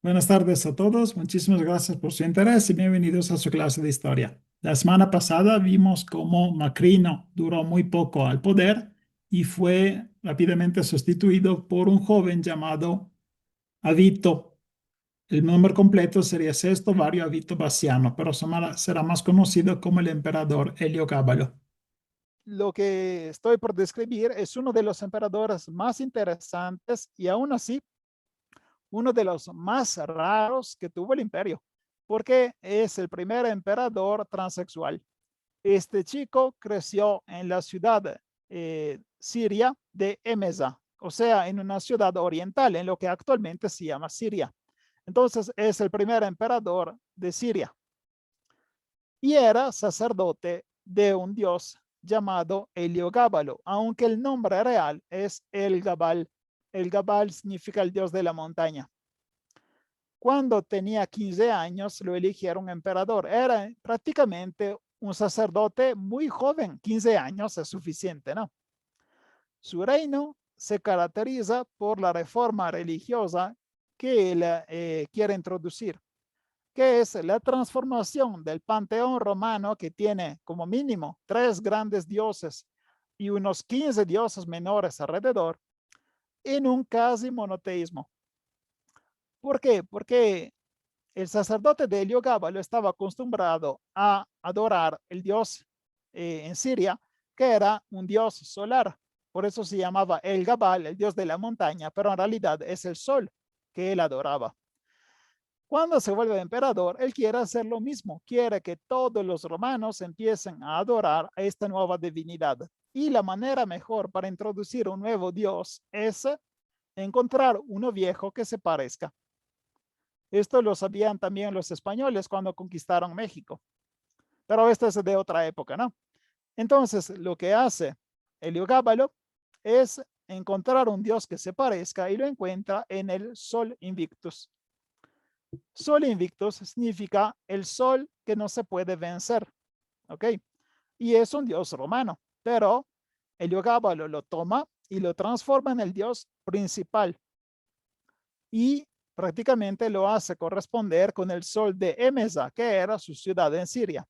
Buenas tardes a todos. Muchísimas gracias por su interés y bienvenidos a su clase de historia. La semana pasada vimos cómo Macrino duró muy poco al poder y fue rápidamente sustituido por un joven llamado Avito. El nombre completo sería Sesto Vario Avito Bassiano, pero será más conocido como el emperador Heliogábalo. Lo que estoy por describir es uno de los emperadores más interesantes y aún así uno de los más raros que tuvo el imperio, porque es el primer emperador transexual. Este chico creció en la ciudad siria de Emesa, o sea, en una ciudad oriental, en lo que actualmente se llama Siria. Entonces es el primer emperador de Siria y era sacerdote de un dios llamado Heliogábalo, aunque el nombre real es El Gabal. El Gabal significa el dios de la montaña. Cuando tenía 15 años lo eligieron emperador. Era prácticamente un sacerdote muy joven. 15 años es suficiente, ¿no? Su reino se caracteriza por la reforma religiosa que él quiere introducir, que es la transformación del panteón romano, que tiene como mínimo 3 grandes dioses y unos 15 dioses menores alrededor, en un casi monoteísmo. ¿Por qué? Porque el sacerdote de Heliogábalo estaba acostumbrado a adorar el dios en Siria, que era un dios solar. Por eso se llamaba El Gabal, el dios de la montaña, pero en realidad es el sol que él adoraba. Cuando se vuelve emperador, él quiere hacer lo mismo, quiere que todos los romanos empiecen a adorar a esta nueva divinidad. Y la manera mejor para introducir un nuevo dios es encontrar uno viejo que se parezca. Esto lo sabían también los españoles cuando conquistaron México, pero esto es de otra época, ¿no? Entonces, lo que hace Heliogábalo es encontrar un dios que se parezca y lo encuentra en el Sol Invictus. Sol Invictus significa el sol que no se puede vencer, ¿ok? Y es un dios romano, pero Heliogábalo lo toma y lo transforma en el dios principal y prácticamente lo hace corresponder con el sol de Emesa, que era su ciudad en Siria.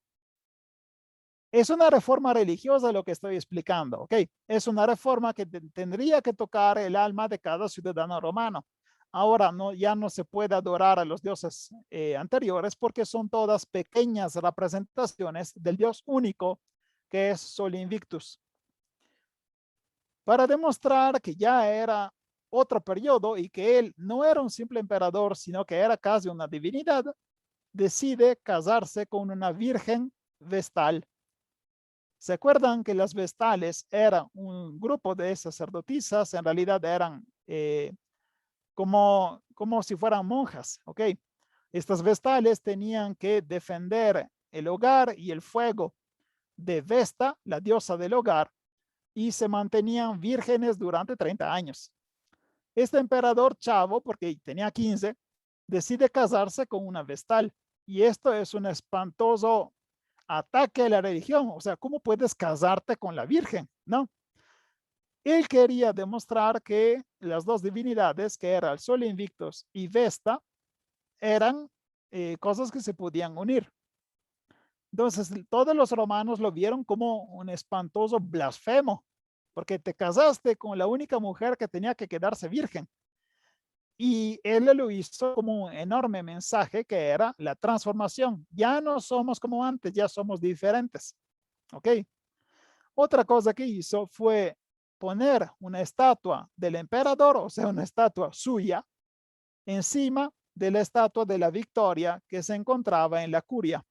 Es una reforma religiosa lo que estoy explicando, ¿ok? Es una reforma que tendría que tocar el alma de cada ciudadano romano. Ahora no, ya no se puede adorar a los dioses anteriores porque son todas pequeñas representaciones del dios único que es Sol Invictus. Para demostrar que ya era otro periodo y que él no era un simple emperador, sino que era casi una divinidad, decide casarse con una virgen vestal. ¿Se acuerdan que las vestales eran un grupo de sacerdotisas? En realidad eran como si fueran monjas, ¿ok? Estas vestales tenían que defender el hogar y el fuego de Vesta, la diosa del hogar, y se mantenían vírgenes durante 30 años. Este emperador chavo, porque tenía 15, decide casarse con una vestal. Y esto es un espantoso ataque a la religión. O sea, ¿cómo puedes casarte con la Virgen? ¿No? Él quería demostrar que las dos divinidades, que era el Sol Invictus y Vesta, eran cosas que se podían unir. Entonces, todos los romanos lo vieron como un espantoso blasfemo, porque te casaste con la única mujer que tenía que quedarse virgen. Y él lo hizo como un enorme mensaje que era la transformación. Ya no somos como antes, ya somos diferentes. ¿Ok? Otra cosa que hizo fue poner una estatua del emperador, o sea, una estatua suya, encima de la estatua de la Victoria que se encontraba en la Curia.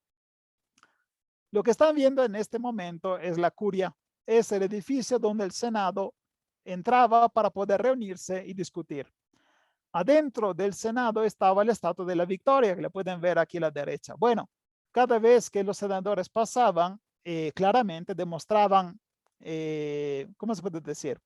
Lo que están viendo en este momento es la Curia, es el edificio donde el Senado entraba para poder reunirse y discutir. Adentro del Senado estaba la estatua de la Victoria, que la pueden ver aquí a la derecha. Bueno, cada vez que los senadores pasaban, claramente demostraban, ¿cómo se puede decir?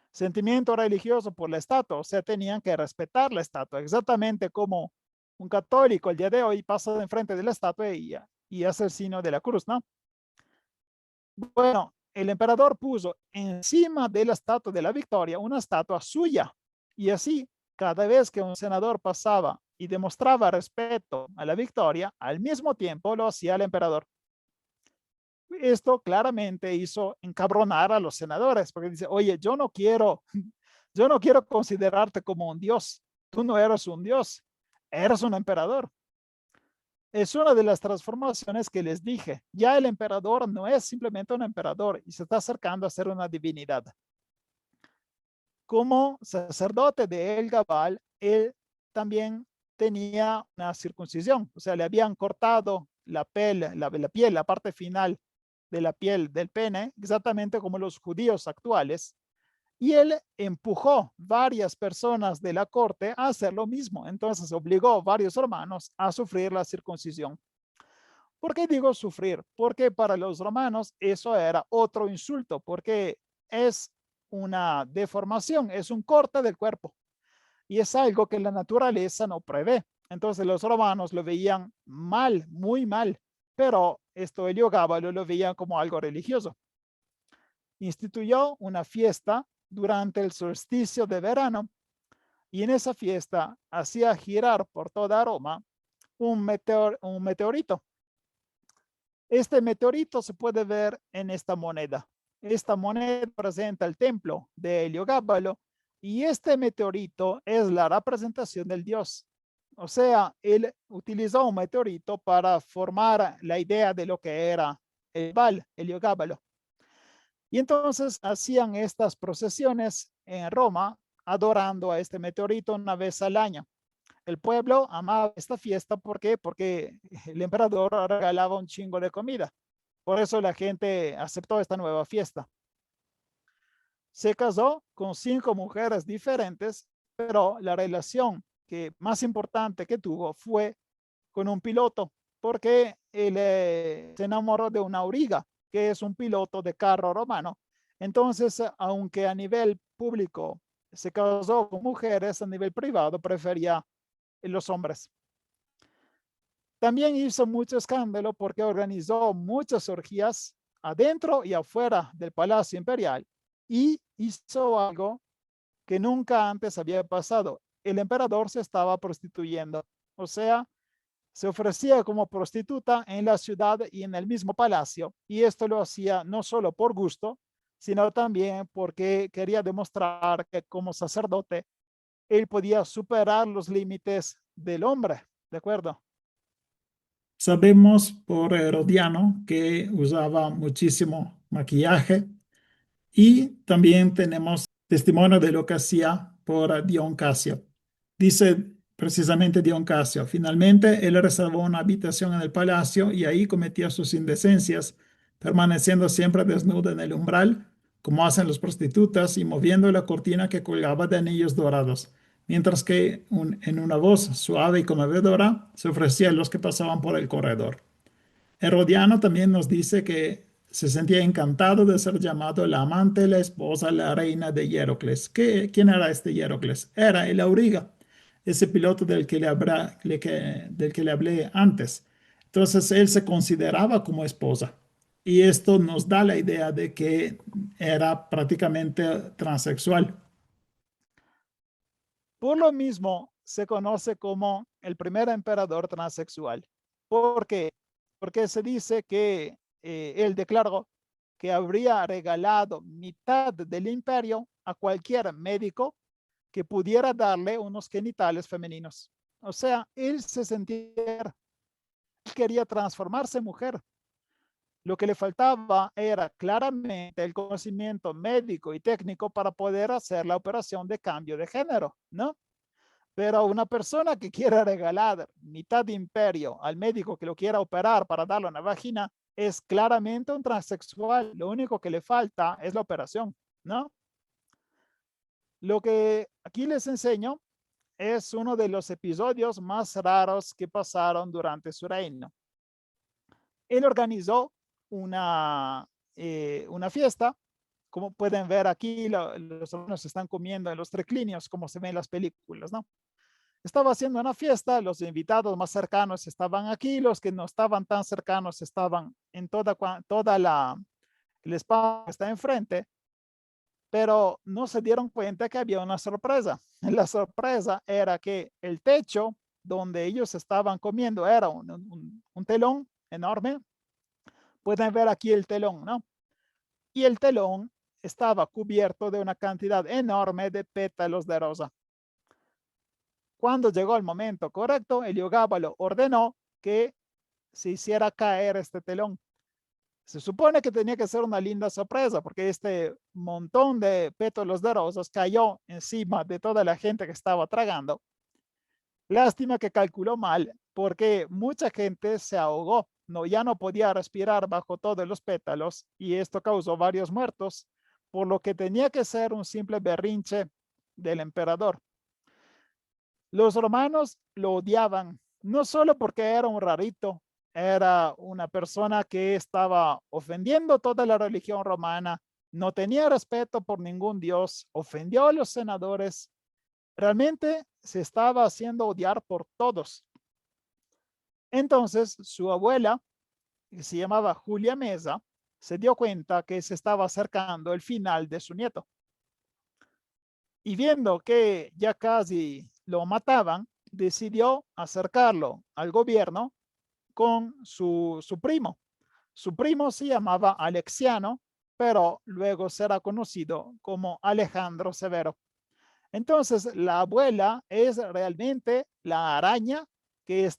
Sentimiento religioso por la estatua, o sea, tenían que respetar la estatua, exactamente como un católico el día de hoy pasa enfrente de la estatua y hace el signo de la cruz, ¿no? Bueno, el emperador puso encima de la estatua de la Victoria una estatua suya y así cada vez que un senador pasaba y demostraba respeto a la victoria, al mismo tiempo lo hacía el emperador. Esto claramente hizo encabronar a los senadores, porque dice, oye, yo no quiero considerarte como un dios. Tú no eres un dios, eres un emperador. Es una de las transformaciones que les dije. Ya el emperador no es simplemente un emperador y se está acercando a ser una divinidad. Como sacerdote de El Gabal, él también tenía una circuncisión, o sea, le habían cortado la piel, la parte final de la piel del pene, exactamente como los judíos actuales, y él empujó varias personas de la corte a hacer lo mismo. Entonces obligó a varios romanos a sufrir la circuncisión. ¿Por qué digo sufrir? Porque para los romanos eso era otro insulto, porque es una deformación, es un corte del cuerpo y es algo que la naturaleza no prevé. Entonces los romanos lo veían mal, muy mal, pero esto Heliogábalo lo veían como algo religioso. Instituyó una fiesta durante el solsticio de verano y en esa fiesta hacía girar por toda Roma un meteorito. Este meteorito se puede ver en esta moneda. Esta moneda representa el templo de Heliogábalo y este meteorito es la representación del dios. O sea, él utilizó un meteorito para formar la idea de lo que era el Baal, Heliogábalo. Y entonces hacían estas procesiones en Roma adorando a este meteorito una vez al año. El pueblo amaba esta fiesta, ¿por qué? Porque el emperador regalaba un chingo de comida. Por eso la gente aceptó esta nueva fiesta. Se casó con 5 mujeres diferentes, pero la relación que más importante que tuvo fue con un piloto, porque él se enamoró de una auriga, que es un piloto de carro romano. Entonces, aunque a nivel público se casó con mujeres, a nivel privado prefería los hombres. También hizo mucho escándalo porque organizó muchas orgías adentro y afuera del Palacio Imperial y hizo algo que nunca antes había pasado. El emperador se estaba prostituyendo, o sea, se ofrecía como prostituta en la ciudad y en el mismo palacio, y esto lo hacía no solo por gusto, sino también porque quería demostrar que como sacerdote él podía superar los límites del hombre, ¿de acuerdo? Sabemos por Herodiano que usaba muchísimo maquillaje y también tenemos testimonio de lo que hacía por Dion Casio. Dice precisamente Dion Casio, finalmente él reservó una habitación en el palacio y ahí cometía sus indecencias, permaneciendo siempre desnudo en el umbral, como hacen las prostitutas, y moviendo la cortina que colgaba de anillos dorados, mientras que en una voz suave y conmovedora se ofrecía a los que pasaban por el corredor. Herodiano también nos dice que se sentía encantado de ser llamado la amante, la esposa, la reina de Hierocles. ¿Quién era este Hierocles? Era el auriga, ese piloto del que le hablé antes. Entonces él se consideraba como esposa. Y esto nos da la idea de que era prácticamente transexual. Por lo mismo, se conoce como el primer emperador transexual. ¿Por qué? Porque se dice que él declaró que habría regalado mitad del imperio a cualquier médico que pudiera darle unos genitales femeninos. O sea, él se sentía, él quería transformarse en mujer. Lo que le faltaba era claramente el conocimiento médico y técnico para poder hacer la operación de cambio de género, ¿no? Pero una persona que quiera regalar mitad de imperio al médico que lo quiera operar para darle una vagina es claramente un transexual. Lo único que le falta es la operación, ¿no? Lo que aquí les enseño es uno de los episodios más raros que pasaron durante su reino. Él organizó una fiesta. Como pueden ver aquí, los alumnos están comiendo en los triclinios, como se ve en las películas, ¿no? Estaba haciendo una fiesta, los invitados más cercanos estaban aquí, los que no estaban tan cercanos estaban en toda el espacio que está enfrente, pero no se dieron cuenta que había una sorpresa. La sorpresa era que el techo donde ellos estaban comiendo era un telón enorme. Pueden ver aquí el telón, ¿no? Y el telón estaba cubierto de una cantidad enorme de pétalos de rosa. Cuando llegó el momento correcto, Heliogábalo ordenó que se hiciera caer este telón. Se supone que tenía que ser una linda sorpresa porque este montón de pétalos de rosas cayó encima de toda la gente que estaba tragando. Lástima que calculó mal porque mucha gente se ahogó, no, ya no podía respirar bajo todos los pétalos y esto causó varios muertos, por lo que tenía que ser un simple berrinche del emperador. Los romanos lo odiaban, no solo porque era un rarito, era una persona que estaba ofendiendo toda la religión romana, no tenía respeto por ningún dios, ofendió a los senadores, realmente se estaba haciendo odiar por todos. Entonces, su abuela, que se llamaba Julia Mesa, se dio cuenta que se estaba acercando el final de su nieto. Y viendo que ya casi lo mataban, decidió acercarlo al gobierno con su primo. Su primo se llamaba Alexiano, pero luego será conocido como Alejandro Severo. Entonces, la abuela es realmente la araña que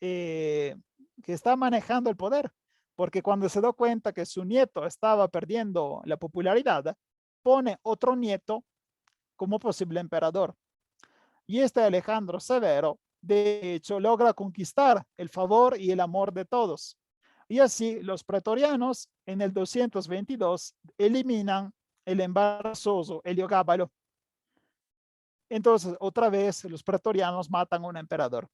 eh, que está manejando el poder, porque cuando se dio cuenta que su nieto estaba perdiendo la popularidad, pone otro nieto como posible emperador. Y este Alejandro Severo, de hecho, logra conquistar el favor y el amor de todos. Y así los pretorianos en el 222 eliminan el embarazoso Heliogábalo. Entonces, otra vez, los pretorianos matan a un emperador.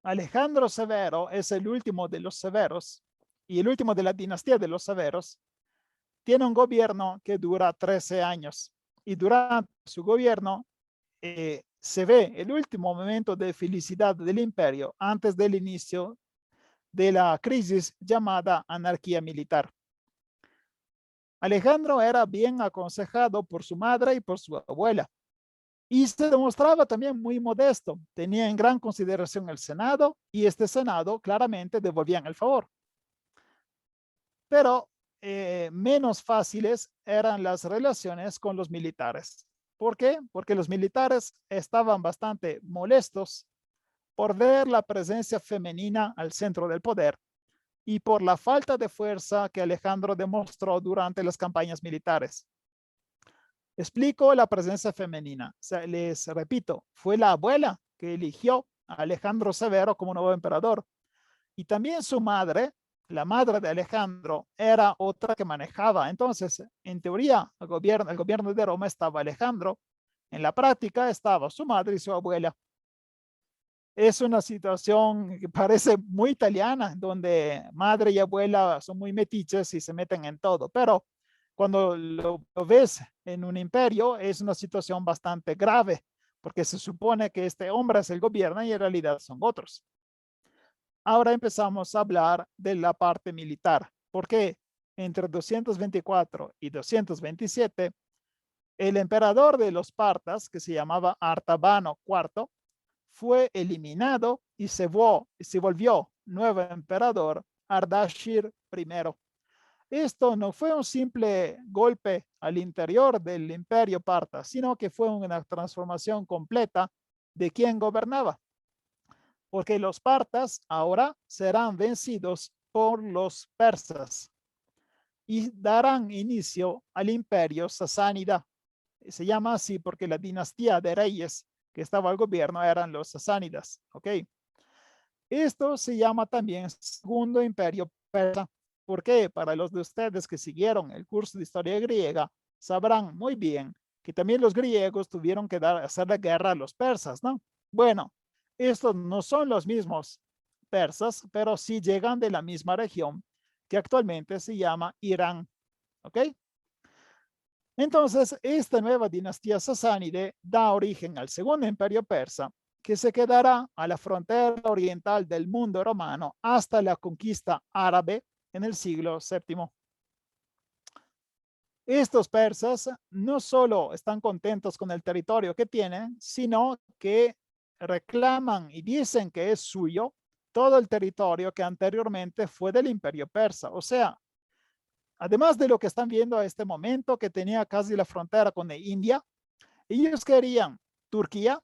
Alejandro Severo es el último de los severos y el último de la dinastía de los severos. Tiene un gobierno que dura 13 años y durante su gobierno se ve el último momento de felicidad del imperio antes del inicio de la crisis llamada anarquía militar. Alejandro era bien aconsejado por su madre y por su abuela y se demostraba también muy modesto. Tenía en gran consideración el Senado y este Senado claramente devolvían el favor. Pero menos fáciles eran las relaciones con los militares. ¿Por qué? Porque los militares estaban bastante molestos por ver la presencia femenina al centro del poder y por la falta de fuerza que Alejandro demostró durante las campañas militares. Explico la presencia femenina. O sea, les repito, fue la abuela que eligió a Alejandro Severo como nuevo emperador. Y también su madre, la madre de Alejandro, era otra que manejaba. Entonces, en teoría, el gobierno de Roma estaba Alejandro. En la práctica estaba su madre y su abuela. Es una situación que parece muy italiana, donde madre y abuela son muy metiches y se meten en todo. Pero cuando lo ves en un imperio, es una situación bastante grave, porque se supone que este hombre es el gobierno y en realidad son otros. Ahora empezamos a hablar de la parte militar, porque entre 224 y 227, el emperador de los partas, que se llamaba Artabano IV, fue eliminado y se volvió nuevo emperador Ardashir I. Esto no fue un simple golpe al interior del imperio parta, sino que fue una transformación completa de quien gobernaba, porque los partas ahora serán vencidos por los persas y darán inicio al imperio sasánida. Se llama así porque la dinastía de reyes que estaba al gobierno eran los sasánidas. ¿Ok? Esto se llama también Segundo Imperio Persa. ¿Por qué? Para los de ustedes que siguieron el curso de historia griega, sabrán muy bien que también los griegos tuvieron que hacer la guerra a los persas, ¿no? Bueno, estos no son los mismos persas, pero sí llegan de la misma región que actualmente se llama Irán. ¿Ok? Entonces, esta nueva dinastía sasánide da origen al segundo imperio persa, que se quedará a la frontera oriental del mundo romano hasta la conquista árabe en el siglo VII. Estos persas no solo están contentos con el territorio que tienen, sino que reclaman y dicen que es suyo todo el territorio que anteriormente fue del Imperio Persa. O sea, además de lo que están viendo a este momento, que tenía casi la frontera con India, ellos querían Turquía,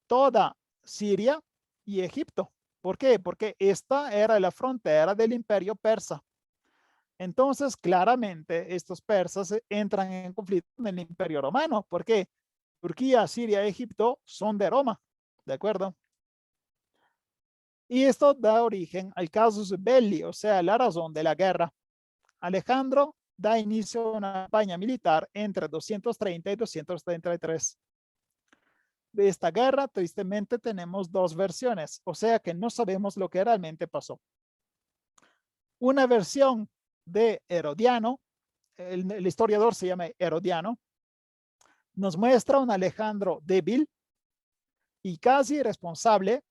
toda Siria y Egipto. ¿Por qué? Porque esta era la frontera del Imperio Persa. Entonces, claramente, estos persas entran en conflicto con el Imperio Romano, porque Turquía, Siria, Egipto son de Roma, ¿de acuerdo? Y esto da origen al casus belli, o sea, la razón de la guerra. Alejandro da inicio a una campaña militar entre 230 y 233. De esta guerra, tristemente, tenemos dos versiones, o sea que no sabemos lo que realmente pasó. Una versión de Herodiano, el historiador se llama Herodiano, nos muestra un Alejandro débil y casi responsable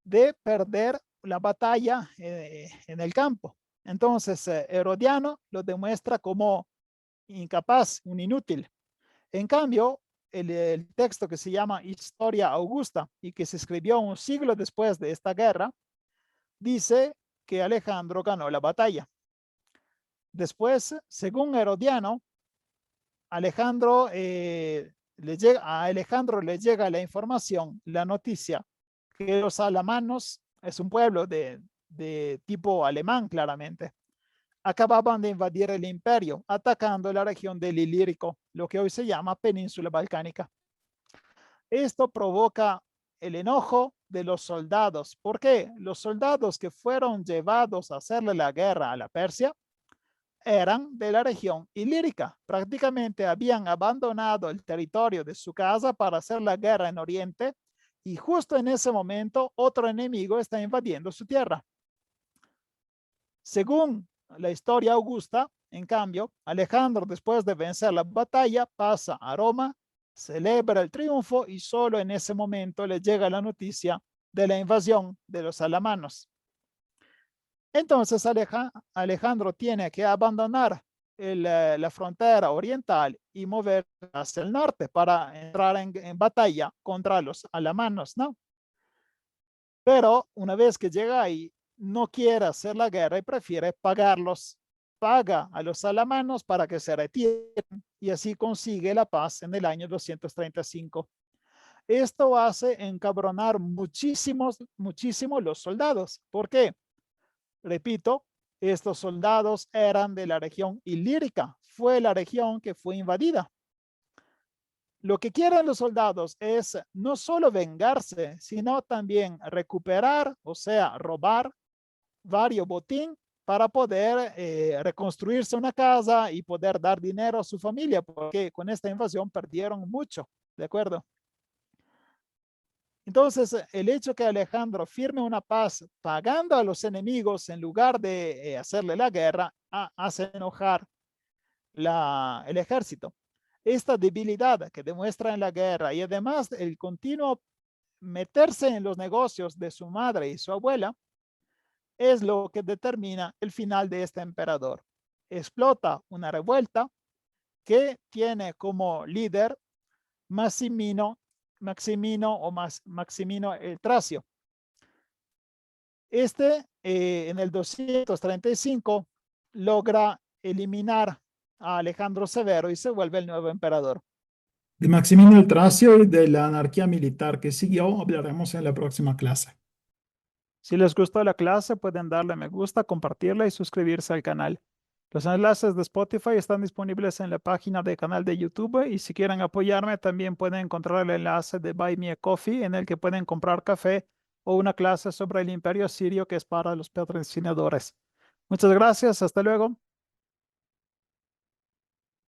de perder la batalla en el campo. Entonces, Herodiano lo demuestra como incapaz, un inútil. En cambio, el texto que se llama Historia Augusta y que se escribió un siglo después de esta guerra, dice que Alejandro ganó la batalla. Después, según Herodiano, a Alejandro le llega la información, la noticia, que los alamanos, es un pueblo de tipo alemán claramente, acababan de invadir el imperio, atacando la región del Ilírico, lo que hoy se llama Península Balcánica. Esto provoca el enojo de los soldados. ¿Por qué? Los soldados que fueron llevados a hacerle la guerra a la Persia eran de la región ilírica. Prácticamente habían abandonado el territorio de su casa para hacer la guerra en Oriente y justo en ese momento otro enemigo está invadiendo su tierra. Según la historia augusta, en cambio, Alejandro, después de vencer la batalla, pasa a Roma, celebra el triunfo y solo en ese momento le llega la noticia de la invasión de los alamanos. Entonces Alejandro tiene que abandonar la frontera oriental y mover hacia el norte para entrar en batalla contra los alamanos, ¿no? Pero una vez que llega ahí, no quiere hacer la guerra y prefiere pagarlos. Paga a los alamanos para que se retiren y así consigue la paz en el año 235. Esto hace encabronar muchísimo los soldados. ¿Por qué? Repito, estos soldados eran de la región ilírica. Fue la región que fue invadida. Lo que quieren los soldados es no solo vengarse, sino también recuperar, o sea, robar varios botín para poder reconstruirse una casa y poder dar dinero a su familia, porque con esta invasión perdieron mucho, ¿de acuerdo? Entonces, el hecho que Alejandro firme una paz pagando a los enemigos en lugar de hacerle la guerra, hace enojar el ejército. Esta debilidad que demuestra en la guerra y además el continuo meterse en los negocios de su madre y su abuela es lo que determina el final de este emperador. Explota una revuelta que tiene como líder Maximino el Tracio. En el 235 logra eliminar a Alejandro Severo y se vuelve el nuevo emperador. De Maximino el Tracio y de la anarquía militar que siguió hablaremos en la próxima clase. Si les gustó la clase, pueden darle me gusta, compartirla y suscribirse al canal. Los enlaces de Spotify están disponibles en la página del canal de YouTube y si quieren apoyarme también pueden encontrar el enlace de Buy Me a Coffee en el que pueden comprar café o una clase sobre el Imperio Sirio que es para los patrocinadores. Muchas gracias, hasta luego.